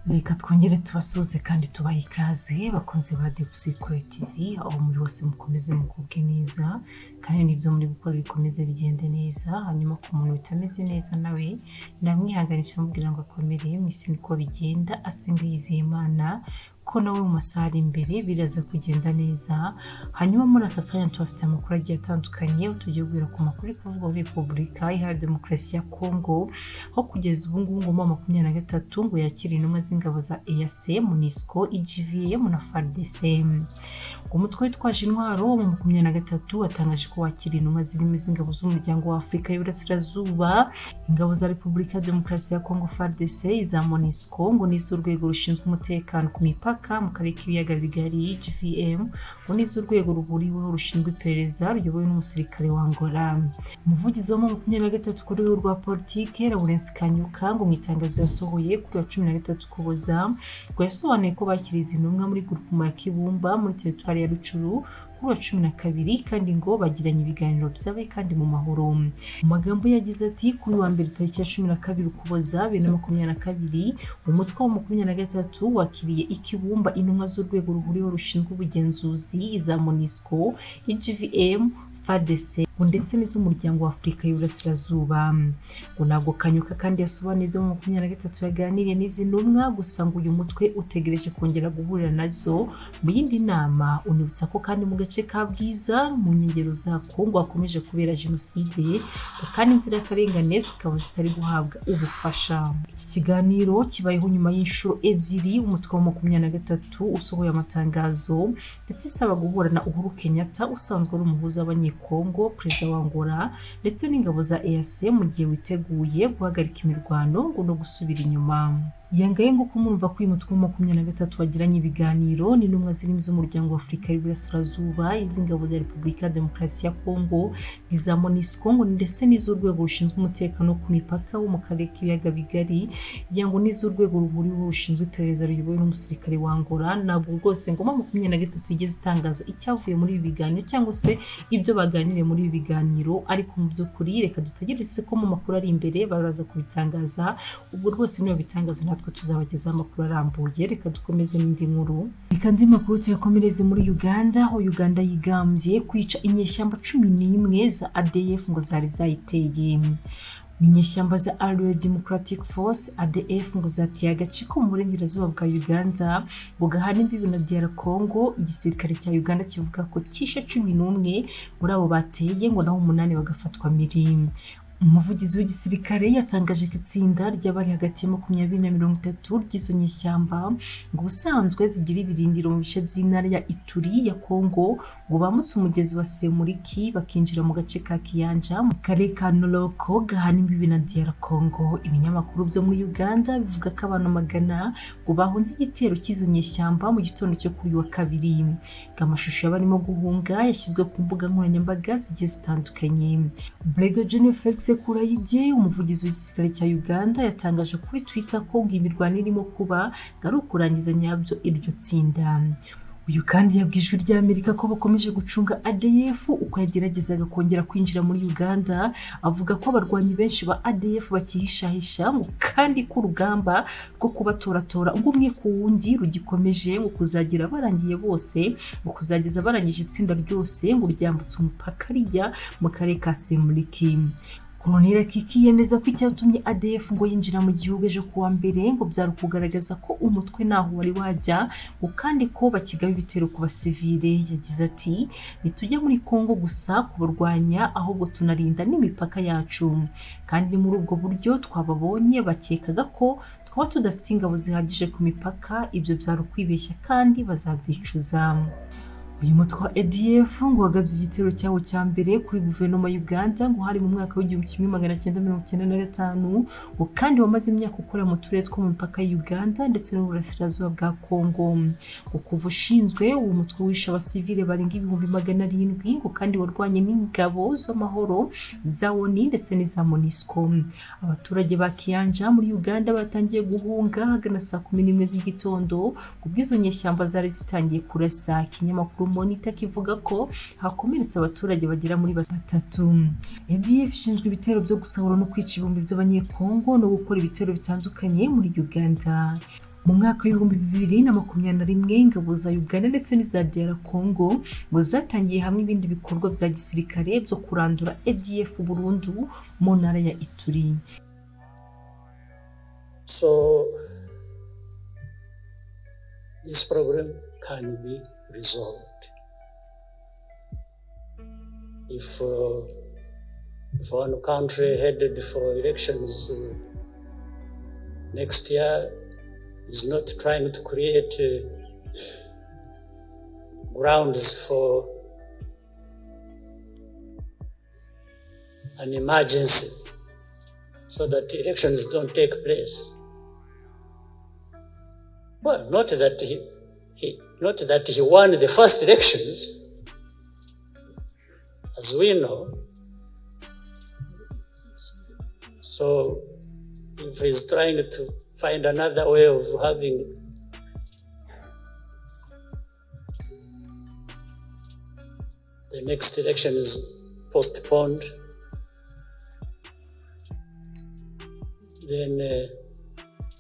Reka twongere tubasuze kandi tubahe ikaze bakunze ba Cyera TV aho muri hose mukomeze mukubwe neza kandi n'ibyo muri gukora bikomeze bigende neza. Hanyuma ku muntu bitameze neza nawe namwihanganisha mubwira ngo akomere mwisi niko bigenda, asenga yizeye Imana ko nawe mu masaha imbere biraza kugenda neza. Hanyuma muri aka kanya tubafite amakuru agiye atandukanye, tugiye kubwira ku makuru kuvuga muri Repubulika Iharanira Demokarasi ya Kongo aho kugeza ubu ngubu mu 23 ngo yakira intumwa z'ingabo za EAC, MONUSCO, IGVM na FARDC. Umutwe witwaje intwaro mu 23 watangaje ko wakira intumwa zirimo z'ingabo z'umuryango wa Afurika y'Iburasirazuba, ingabo za Repubulika ya Demokarasi ya Kongo FARDC, za MONUSCO ngo n'iz'urwego rushinzwe umutekano ku mipaka mu karere k'ibiyaga bigari IGVM, ngo n'iz'urwego ruhuriweho rushinzwe iperereza ruyobowe n'umusirikare wa Angola. Umuvugizi wa 23 kuri rwego rwa politike Lawrence Kanyuka ngo mu itangazo yasohoye kuri wa 13 Kuboza ngo yasobanuye ko bakiriza intumwa muri groupement ya Kibumba muri territoire ya Rucuru kuri wa 12 kandi ngo bagiranye ibiganiro byabaye kandi mu mahoro. Mu magambo yagize ati kuri wa mbere tariki ya 12 Ukuboza 2022 umutwe wa 23 wakiriye Ikibumba intumwa z'urwego ruhuriweho rushinzwe ubugenzuzi za MONUSCO, IGVM, FARDC ndetse n'iz'umuryango wa Afurika y'Iburasirazuba. Ngo ntabwo Kanyuka kandi yasobanuye ibyo mu 23 yaganiriye n'izi ntumwa, gusa ngo uyu mutwe utegereje kongera guhurira nazo mu yindi nama. Unibutsa ko kandi mu gace ka Bwiza mu nkengero za Kongo hakomeje kubera jenoside kandi inzirakarengane zikaba zitari guhabwa ubufasha. Iki kiganiro kibayeho nyuma y'inshuro ebyiri umutwe wa 23 usohoye amatangazo ndetse isaba guhura na Uhuru Kenyatta usanzwe ari umuhuza w'Abanyekongo, perezida wa Angola ndetse n'ingabo za EAC mu gihe witeguye guhagarika imirwano ngo no gusubira inyuma. Yangaye ngo kumurumva ko uyu mutwe wa 23 wagiranye ibiganiro n'intumwa zirimo z'umuryango wa Afurika y'Iburasirazuba, iz'ingabo za Repubulika ya Demokarasi ya Kongo, iza MONUSCO ngo ndetse n'iz'urwego rushinzwe umutekano ku mipaka wo mu karere k'ibiyaga bigari, yango n'iz'urwego ruhuriweho rushinzwe iperereza ruyobowe n'umusirikare wa Angola. Ntabwo rwose ngo 23 igeze itangaza icyavuye muri ibi biganiro cyangwa se ibyo baganiriye muri ibi biganiro, ariko mu by'ukuri reka dutegereze ko mu makuru ari imbere baraza kubitangaza. Ubwo rwose niyo bitangaza natwe tuzabageza amakuru arambuye. Reka dukomeze n'indi nkuru. Reka ndi makuru tuyakomereze muri Uganda aho Uganda yigambye kwica inyeshyamba 11 za ADF ngo zari zayiteye. Inyeshyamba za Allied Democratic Force ADF ngo zatiye agace ko mu burengerazuba bwa Uganda bugahana imbibi na DR Congo. Igisirikare cya Uganda kivuga ko kishe 11 muri abo bateye ngo naho 8 bagafatwa miri. Umuvugizi w'igisirikare yatangaje ko itsinda ry'abari hagati ya 20 na 30 ry'izo nyeshyamba ngo ubusanzwe zigira ibirindiro mu bice by'intara ya Ituri ya Kongo, ngo bamutse umugezi wa Semuriki bakinjira mu gace ka Kiyanja mu karere ka Noroko gahana imbibi na DR Congo. Ibinyamakuru byo muri Uganda bivuga ko abantu magana ngo bahunze igitero cy'izo nyeshyamba mu gitondo cyo kuri wa kabiri. Amashusho y'abarimo guhunga yashyizwe ku mbuga nkoranyambaga zigiye zitandukanye. Brigadier General Felix Kurayige, umuvugizi w'igisirikare cya Uganda, yatangaje kuri Twitter ko imirwano irimo kuba ari ukurangiza nyabyo iryo tsinda. Uyu kandi yabwijwe ry'Amerika ko bakomeje gucunga ADF uko yageragezaga kongera kwinjira muri Uganda, avuga ko abarwanyi benshi ba ADF bakihishahisha ngo kandi ko urugamba rwo kubatoratora umwe ku wundi rugikomeje ngo kuzagira barangiye bose, ngo kuzageza barangije itsinda ryose ngo ryambutse umupaka rijya mu karere ka Semuriki. Koloneli Kiki yemeza ko icyatumye ADF ngo yinjira mu gihugu ejo kuwa mbere ngo byari kugaragaza ko umutwe naho wari wajya ngo kandi ko bakigaba ibitero ku basivile. Yagize ati nitujya muri Kongo gusa kubarwanya ahubwo tunarinda n'imipaka yacu, kandi muri ubwo buryo twababonye bakekaga ko twaba tudafite ingabo zihagije ku mipaka. Ibyo byari kwibeshya kandi bazabyicuza. Uyu mutwe wa ADF ngo wagabye igitero cyawo cya mbere kuri guverinoma ya Uganda ngo hari mu mwaka wa 1995 ngo kandi wamaze imyaka ukora mu turere two mu mipaka ya Uganda ndetse n'uburasirazuba bwa Kongo. Ngo kuva ushinzwe uwo mutwe wisha abasivile barenga 700 ngo kandi warwanye n'ingabo z'amahoro za ONU ndetse n'iza MONUSCO. Abaturage ba Kiyanja muri Uganda batangiye guhunga hagana saa 11 z'igitondo ngo bwizo nyeshyamba zari zitangiye kurasa. Ikinyamakuru Monitor kivuga ko hakomeretse abaturage bagera muri 3. ADF ishinzwe ibitero byo gusahura no kwica ibihumbi by'abanyekongo no gukora ibitero bitandukanye muri Uganda. Mu mwaka w'ibihumbi 2021 ingabo za Uganda ndetse n'iza DR Congo ngo zatangiye hamwe ibindi bikorwa bya gisirikare byo kurandura ADF burundu mu ntara ya Ituri. So this problem can be resolved if one country headed for elections next year is not trying to create grounds for an emergency so that elections don't take place. Well, not that he won the first elections, as we know. So if he's trying to find another way of having the next election is postponed, then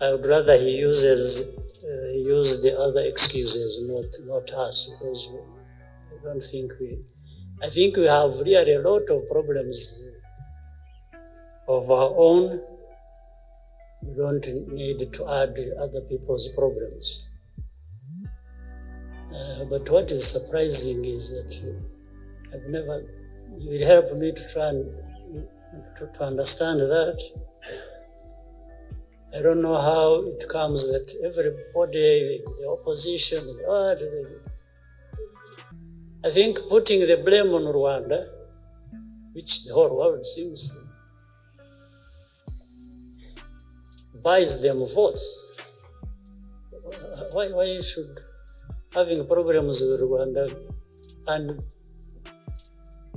I would rather he use the other excuses, not us, because I think we have really a lot of problems of our own. We don't need to add other people's problems. But what is surprising is that you will help me to try and to understand that. I don't know how it comes that everybody, the opposition, I think putting the blame on Rwanda, which the whole world seems to, buys them votes. Why should having problems with Rwanda and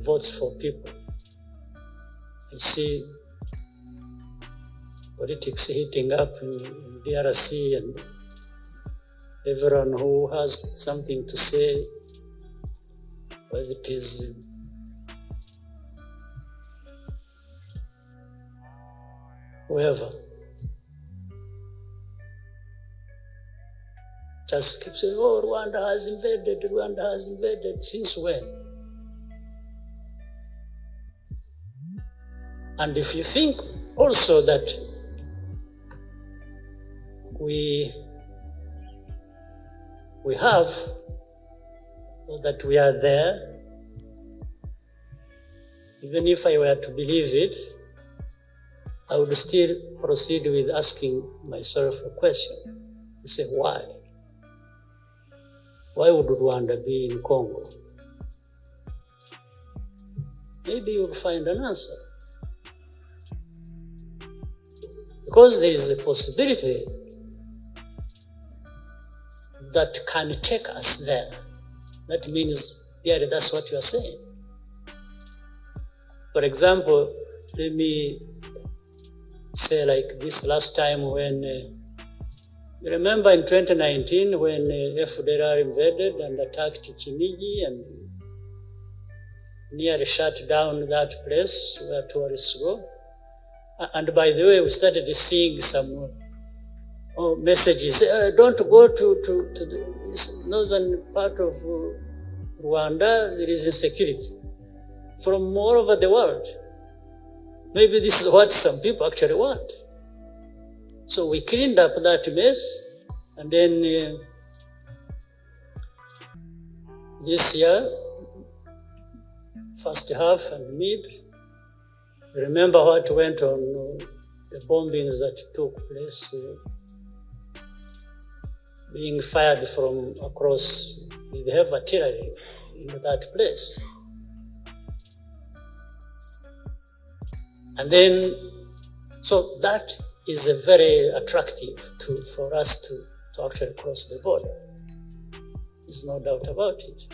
votes for people? You see politics heating up in DRC, and everyone who has something to say, whether it is whoever, just keep saying, oh, Rwanda has invaded. Since when? And if you think also that we have, or that we are there, even if I were to believe it, I would still proceed with asking myself a question. I say, why? Why would Rwanda be in Congo? Maybe you'll find an answer. Because there is a possibility that can take us there. That means, yeah, that's what you are saying. For example, let me say like this last time when, you remember in 2019 when FDLR invaded and attacked Kinigi and nearly shut down that place where tourists go. And by the way, we started seeing some messages. Don't go to the northern part of Rwanda. There is insecurity from all over the world. Maybe this is what some people actually want. So we cleaned up that mess, and then this year, first half and mid, remember what went on, the bombings that took place, being fired from across with heavy artillery into that place. And then, so that is a very attractive for us to actually cross the border. There's no doubt about it.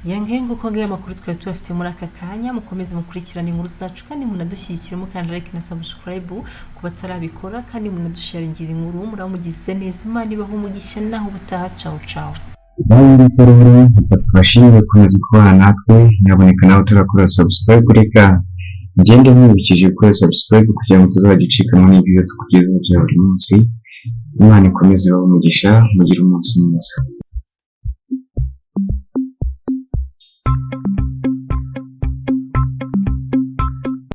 Yangengo kongera makuru twari tubafite muri aka kanya, mukomeze mukurikirana inkuru zacu kandi munadushyigikira mukanda like na subscribe ku batarabikora, kandi munadusharingira inkuru muramugize neza. Imana ibaho umugisha naho butaha. Ciao ciao. Bandi rero tubashimire kumaze kubana natwe nyaboneka nawe turakora subscribe kureka ngende mwibukije gukora subscribe kugira ngo tuzagicikamo n'ibyo tukugezaho bya buri munsi. Imana ikomeze umugisha mugire umunsi mwiza.